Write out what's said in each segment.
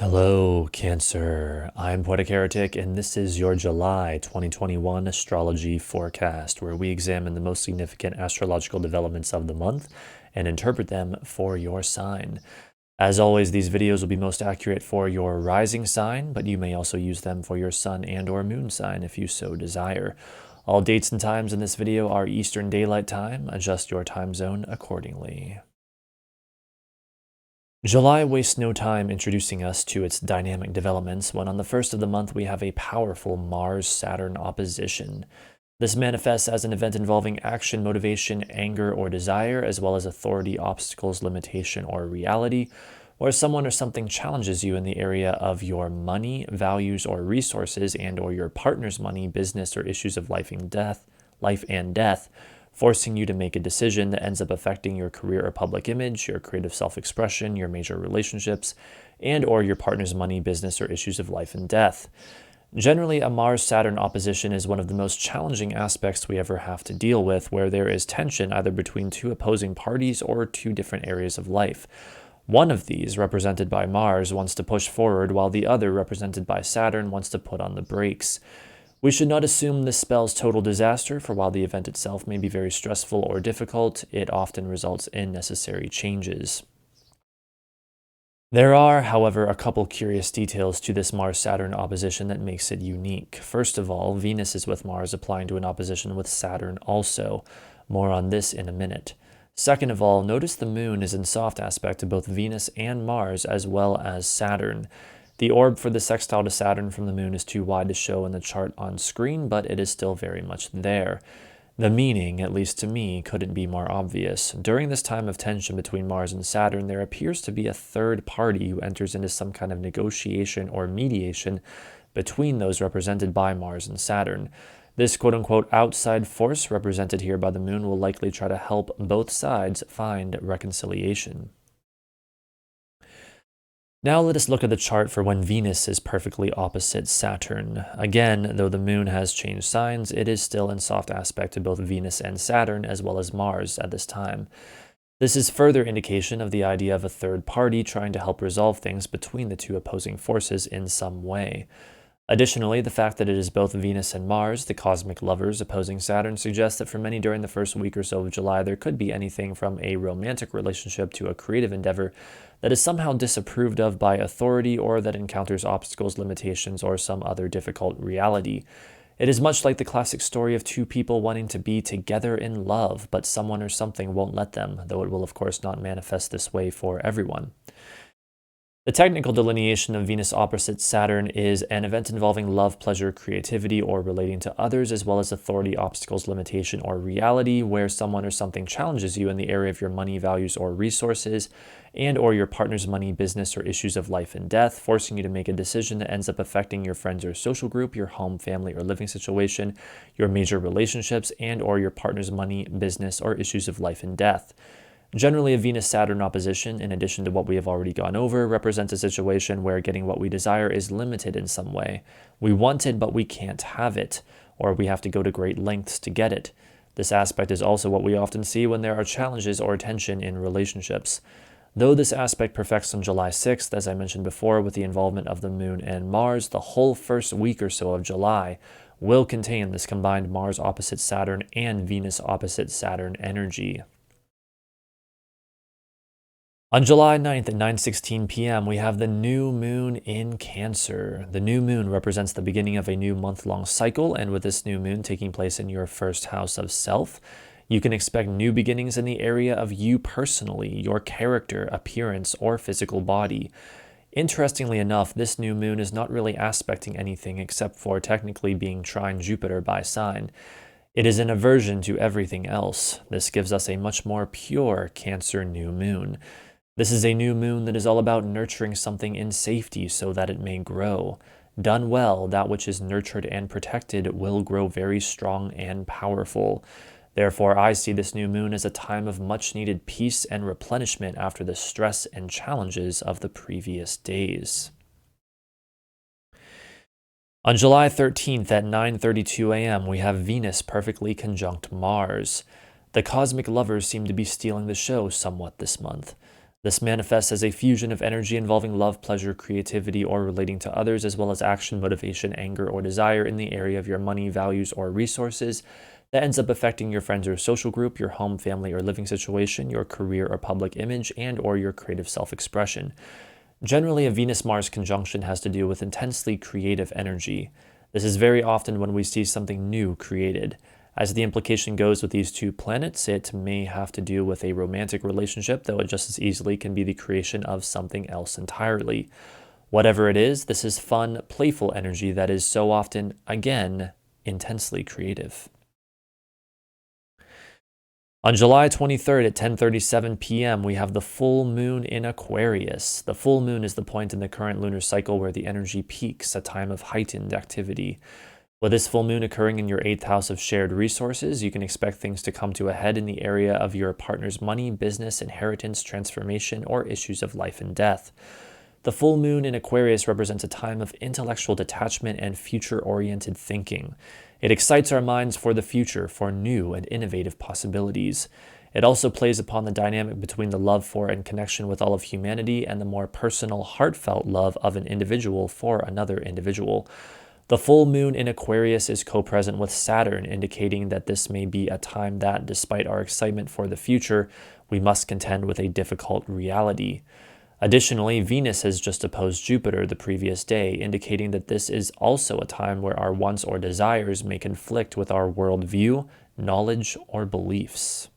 Hello, Cancer. I'm Poetic Heretic, and this is your July 2021 astrology forecast, where we examine the most significant astrological developments of the month and interpret them for your sign. As always, these videos will be most accurate for your rising sign, but you may also use them for your sun and or moon sign if you so desire. All dates and times in this video are Eastern Daylight Time. Adjust your time zone accordingly. July wastes no time introducing us to its dynamic developments when on the first of the month we have a powerful Mars-Saturn opposition. This manifests as an event involving action, motivation, anger, or desire, as well as authority, obstacles, limitation, or reality, where someone or something challenges you in the area of your money, values, or resources, and or your partner's money, business, or issues of life and death, forcing you to make a decision that ends up affecting your career or public image, your creative self-expression, your major relationships, and or your partner's money, business, or issues of life and death. Generally, a Mars-Saturn opposition is one of the most challenging aspects we ever have to deal with, where there is tension either between two opposing parties or two different areas of life. One of these, represented by Mars, wants to push forward, while the other, represented by Saturn, wants to put on the brakes. We should not assume this spells total disaster, for while the event itself may be very stressful or difficult, it often results in necessary changes. There are, however, a couple curious details to this Mars-Saturn opposition that makes it unique. First of all, Venus is with Mars applying to an opposition with Saturn also. More on this in a minute. Second of all, notice the moon is in soft aspect to both Venus and Mars as well as Saturn. The orb for the sextile to Saturn from the moon is too wide to show in the chart on screen, but it is still very much there. The meaning, at least to me, couldn't be more obvious. During this time of tension between Mars and Saturn, there appears to be a third party who enters into some kind of negotiation or mediation between those represented by Mars and Saturn. This quote-unquote outside force, represented here by the moon, will likely try to help both sides find reconciliation. Now let us look at the chart for when Venus is perfectly opposite Saturn. Again, though the moon has changed signs, it is still in soft aspect to both Venus and Saturn, as well as Mars at this time. This is further indication of the idea of a third party trying to help resolve things between the two opposing forces in some way. Additionally, the fact that it is both Venus and Mars, the cosmic lovers, opposing Saturn, suggests that for many during the first week or so of July, there could be anything from a romantic relationship to a creative endeavor that is somehow disapproved of by authority or that encounters obstacles, limitations, or some other difficult reality. It is much like the classic story of two people wanting to be together in love, but someone or something won't let them, though it will of course not manifest this way for everyone. The technical delineation of Venus opposite Saturn is an event involving love, pleasure, creativity, or relating to others, as well as authority, obstacles, limitation, or reality, where someone or something challenges you in the area of your money, values, or resources, and or your partner's money, business, or issues of life and death, forcing you to make a decision that ends up affecting your friends or social group, your home, family, or living situation, your major relationships, and or your partner's money, business, or issues of life and death. Generally, a Venus-Saturn opposition, in addition to what we have already gone over, represents a situation where getting what we desire is limited in some way. We want it, but we can't have it, or we have to go to great lengths to get it. This aspect is also what we often see when there are challenges or tension in relationships. Though this aspect perfects on July 6th, as I mentioned before, with the involvement of the moon and Mars, the whole first week or so of July will contain this combined Mars opposite Saturn and Venus opposite Saturn energy. On July 9th at 9:16 p.m., we have the new moon in Cancer. The new moon represents the beginning of a new month-long cycle, and with this new moon taking place in your first house of self, you can expect new beginnings in the area of you personally, your character, appearance, or physical body. Interestingly enough, this new moon is not really aspecting anything except for technically being trine Jupiter by sign. It is an aversion to everything else. This gives us a much more pure Cancer new moon. This is a new moon that is all about nurturing something in safety so that it may grow. Done well, that which is nurtured and protected will grow very strong and powerful. Therefore, I see this new moon as a time of much-needed peace and replenishment after the stress and challenges of the previous days. On July 13th at 9:32 a.m., we have Venus perfectly conjunct Mars. The cosmic lovers seem to be stealing the show somewhat this month. This manifests as a fusion of energy involving love, pleasure, creativity, or relating to others, as well as action, motivation, anger, or desire in the area of your money, values, or resources that ends up affecting your friends or social group, your home, family, or living situation, your career or public image, and or your creative self-expression. Generally, a Venus-Mars conjunction has to do with intensely creative energy. This is very often when we see something new created. As the implication goes with these two planets, it may have to do with a romantic relationship, though it just as easily can be the creation of something else entirely. Whatever it is, this is fun, playful energy that is so often, again, intensely creative. On July 23rd at 10:37 p.m., we have the full moon in Aquarius. The full moon is the point in the current lunar cycle where the energy peaks, a time of heightened activity. With this full moon occurring in your 8th house of shared resources, you can expect things to come to a head in the area of your partner's money, business, inheritance, transformation, or issues of life and death. The full moon in Aquarius represents a time of intellectual detachment and future-oriented thinking. It excites our minds for the future, for new and innovative possibilities. It also plays upon the dynamic between the love for and connection with all of humanity and the more personal, heartfelt love of an individual for another individual. The full moon in Aquarius is co-present with Saturn, indicating that this may be a time that, despite our excitement for the future, we must contend with a difficult reality. Additionally, Venus has just opposed Jupiter the previous day, indicating that this is also a time where our wants or desires may conflict with our worldview, knowledge, or beliefs.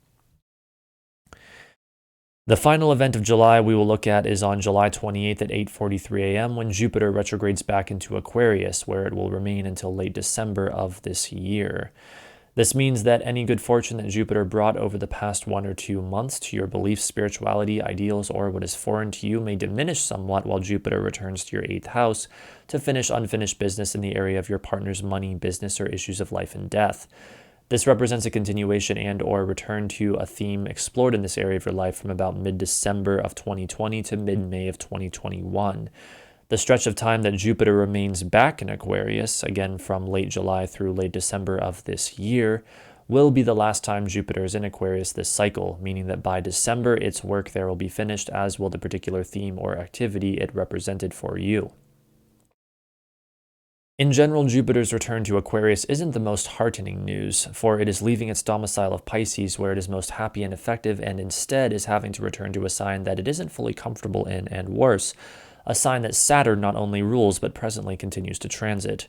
The final event of July we will look at is on July 28th at 8:43 a.m. when Jupiter retrogrades back into Aquarius, where it will remain until late December of this year. This means that any good fortune that Jupiter brought over the past 1 or 2 months to your beliefs, spirituality, ideals, or what is foreign to you may diminish somewhat while Jupiter returns to your 8th house to finish unfinished business in the area of your partner's money, business, or issues of life and death. This represents a continuation and or return to a theme explored in this area of your life from about mid-December of 2020 to mid-May of 2021. The stretch of time that Jupiter remains back in Aquarius, again from late July through late December of this year, will be the last time Jupiter is in Aquarius this cycle, meaning that by December its work there will be finished, as will the particular theme or activity it represented for you. In general, Jupiter's return to Aquarius isn't the most heartening news, for it is leaving its domicile of Pisces where it is most happy and effective, and instead is having to return to a sign that it isn't fully comfortable in, and worse, a sign that Saturn not only rules but presently continues to transit.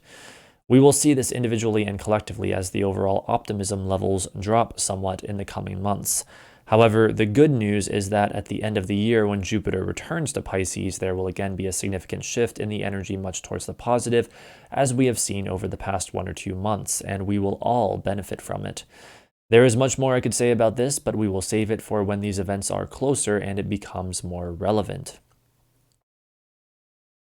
We will see this individually and collectively as the overall optimism levels drop somewhat in the coming months. However, the good news is that at the end of the year, when Jupiter returns to Pisces, there will again be a significant shift in the energy much towards the positive, as we have seen over the past 1 or 2 months, and we will all benefit from it. There is much more I could say about this, but we will save it for when these events are closer and it becomes more relevant.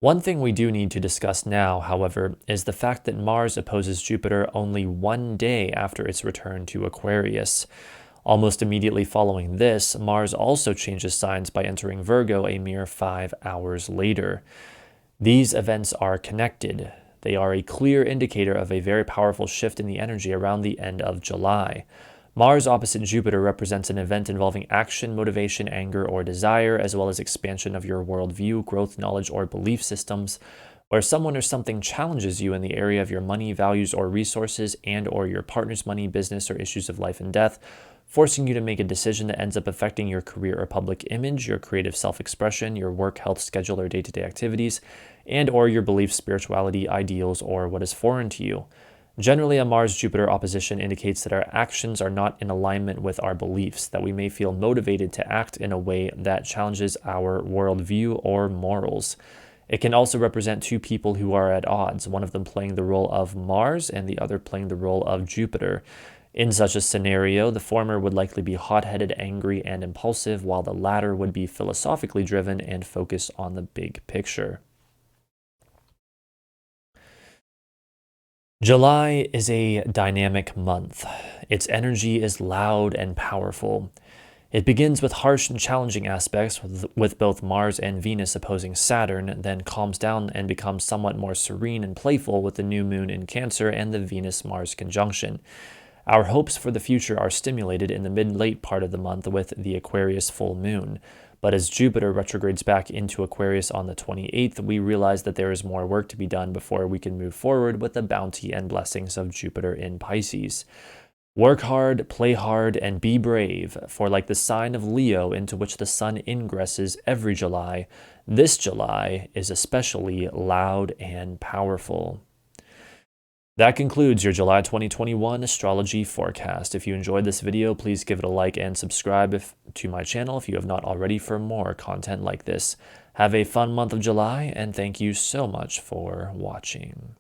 One thing we do need to discuss now, however, is the fact that Mars opposes Jupiter only 1 day after its return to Aquarius. Almost immediately following this, Mars also changes signs by entering Virgo a mere 5 hours later. These events are connected. They are a clear indicator of a very powerful shift in the energy around the end of July. Mars opposite Jupiter represents an event involving action, motivation, anger, or desire, as well as expansion of your worldview, growth, knowledge, or belief systems, where someone or something challenges you in the area of your money, values, or resources, and or your partner's money, business, or issues of life and death, forcing you to make a decision that ends up affecting your career or public image, your creative self-expression, your work, health, schedule, or day-to-day activities, and or your beliefs, spirituality, ideals, or what is foreign to you. Generally, a Mars-Jupiter opposition indicates that our actions are not in alignment with our beliefs, that we may feel motivated to act in a way that challenges our worldview or morals. It can also represent two people who are at odds, one of them playing the role of Mars and the other playing the role of Jupiter. In such a scenario, the former would likely be hot-headed, angry, and impulsive, while the latter would be philosophically driven and focus on the big picture. July is a dynamic month. Its energy is loud and powerful. It begins with harsh and challenging aspects with both Mars and Venus opposing Saturn, then calms down and becomes somewhat more serene and playful with the new moon in Cancer and the Venus-Mars conjunction. Our hopes for the future are stimulated in the mid-late part of the month with the Aquarius full moon. But as Jupiter retrogrades back into Aquarius on the 28th, we realize that there is more work to be done before we can move forward with the bounty and blessings of Jupiter in Pisces. Work hard, play hard, and be brave, for like the sign of Leo into which the sun ingresses every July, this July is especially loud and powerful. That concludes your July 2021 astrology forecast. If you enjoyed this video, please give it a like and subscribe to my channel if you have not already for more content like this. Have a fun month of July, and thank you so much for watching.